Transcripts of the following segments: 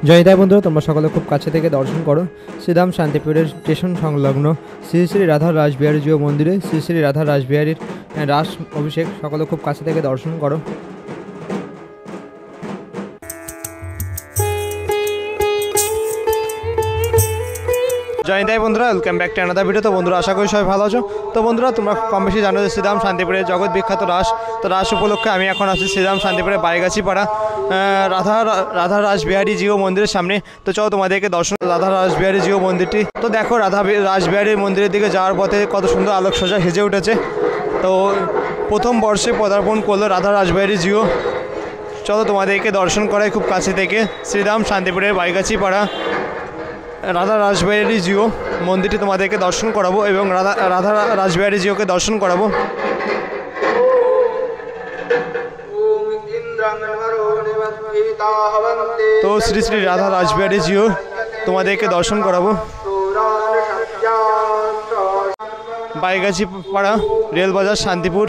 জয়িতা বন্ধুরা, তোমরা সকলে খুব কাছে থেকে দর্শন করো শ্রীধাম শান্তিপুরের স্টেশন সংলগ্ন শ্রী শ্রী রাধা রাসবিহারী জিউ মন্দিরে শ্রী শ্রী রাধা রাসবিহারীর রাস অভিষেক সকলে খুব কাছে থেকে দর্শন করো। জয়িতাই বন্ধুরা, welcome back to another video. তো বন্ধুরা, আশা করি সবাই ভালো আছো। তো বন্ধুরা, তোমরা কম বেশি জানো যে শ্রীধাম শান্তিপুরের জগৎ বিখ্যাত রাস। তো রাস উপলক্ষে আমি এখন আছি শ্রীধাম শান্তিপুরের বাইগাছি পাড়া রাধা রাসবিহারী জিউ মন্দিরের সামনে। তো চলো তোমাদেরকে দর্শন রাধা রাসবিহারী জিউ মন্দিরটি। তো দেখো, রাধা রাসবিহারীর মন্দিরের দিকে যাওয়ার পথে কত সুন্দর আলোকসজ্জা সেজে উঠেছে। তো প্রথম বর্ষে পদার্পণ করলো রাধা রাসবিহারী জিউ। চলো তোমাদেরকে দর্শন করাই খুব কাছে থেকে শ্রীধাম শান্তিপুরের বাইগাছি পাড়া রাধা রাসবিহারী জিউ মন্দিরটি তোমাদেরকে দর্শন করাবো এবং রাধা রাসবিহারী জিউকে দর্শন করাবো। তো শ্রী শ্রী রাধা রাসবিহারী জিউ তোমাদেরকে দর্শন করাবো। বাইগাছি পাড়া রেলবাজার শান্তিপুর।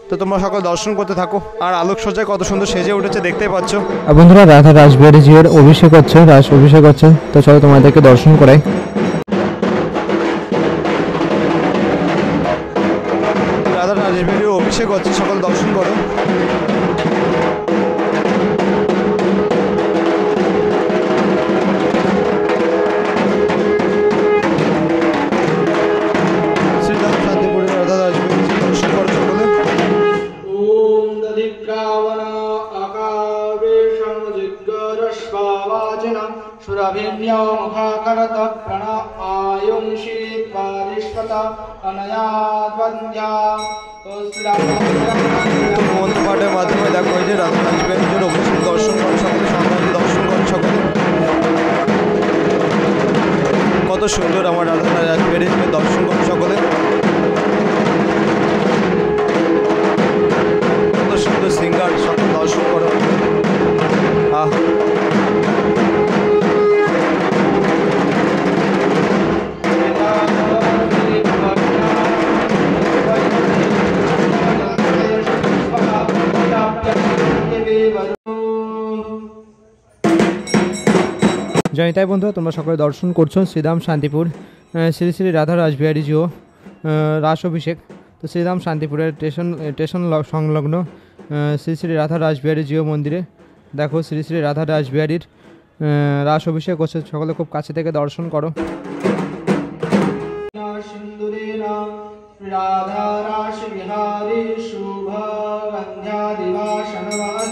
তো তোমরা সকল দর্শন করতে থাকো। আর আলোকসজ্জায় কত সুন্দর সেজে উঠেছে দেখতেই পাচ্ছ। বন্ধুরা, রাধা রাসবিহারী জিউর অভিষেক হচ্ছে, রাস অভিষেক হচ্ছে। তো চলো তোমাদেরকে দর্শন করাই। রাধা রাসবিহারীর অভিষেক হচ্ছে, সকল দর্শন করো। মন্ত্রপাঠের মাধ্যমে দেখো যে রাধা রাসবিহারীর অভিষেক দর্শন করে সকলে, সম্মানিত দর্শন করে সকলে। কত সুন্দর আমার রাধা রাসবিহারীর দর্শন করে সকলে। কত সুন্দর সিঙ্গার সকল দর্শন করো। জয়িতাই বন্ধুরা, তোমরা সকলে দর্শন করছো শ্রীধাম শান্তিপুর শ্রী শ্রী রাধা রাসবিহারী জিউ রাস অভিষেক। তো শ্রীধাম শান্তিপুরের স্টেশন সংলগ্ন শ্রী শ্রী রাধা রাসবিহারী জিউ মন্দিরে দেখো শ্রী শ্রী রাধা রাসবিহারীর রাস অভিষেক হচ্ছে, সকলে খুব কাছে থেকে দর্শন করো। রাধা রাসবিহারী শুভ বন্ধ্যা দিবাশনবাদ।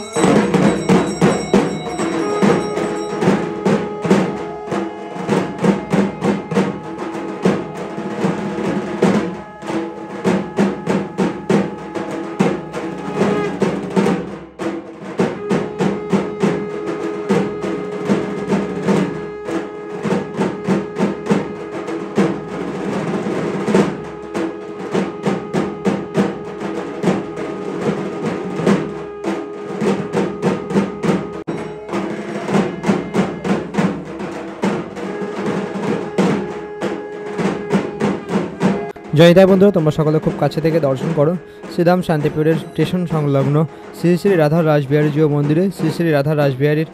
জয়িতাই বন্ধুরা, তোমরা সকলে খুব কাছে থেকে দর্শন করো শ্রীধাম শান্তিপুরের স্টেশন সংলগ্ন শ্রী শ্রী রাধা রাসবিহারী জিউ মন্দিরে শ্রী শ্রী রাধা রাসবিহারীর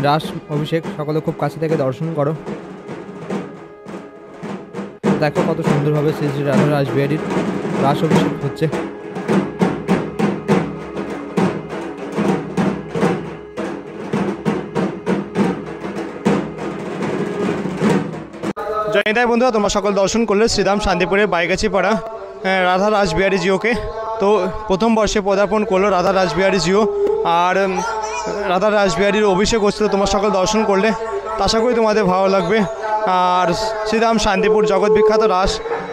রাস অভিষেক সকলে খুব কাছে থেকে দর্শন করো। দেখো কত সুন্দরভাবে শ্রী শ্রী রাধা রাসবিহারীর রাস অভিষেক হচ্ছে। জয়িতাই বন্ধুরা, তোমরা সকল দর্শন করলে শ্রীধাম শান্তিপুরের বাইগাছি পাড়া রাধা রাসবিহারী জিউকে। তো প্রথম বর্ষে পদার্পণ করলো রাধা রাসবিহারী জিউ আর রাধা রাসবিহারীর অভিষেক হচ্ছিল। তোমরা সকল দর্শন করলে, আশা করি তোমাদের ভালো লাগবে। আর শ্রীধাম শান্তিপুর জগৎ বিখ্যাত রাস।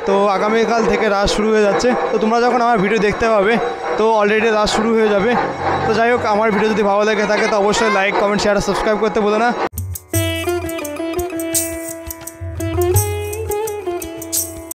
তো আগামীকাল থেকে রাস শুরু হয়ে যাচ্ছে। তো তোমরা যখন আমার ভিডিও দেখতে পাবে তো অলরেডি রাস শুরু হয়ে যাবে। তো যাই হোক, আমার ভিডিও যদি ভালো লেগে থাকে তো অবশ্যই লাইক, কমেন্ট, শেয়ার, সাবস্ক্রাইব করতে ভুলো না।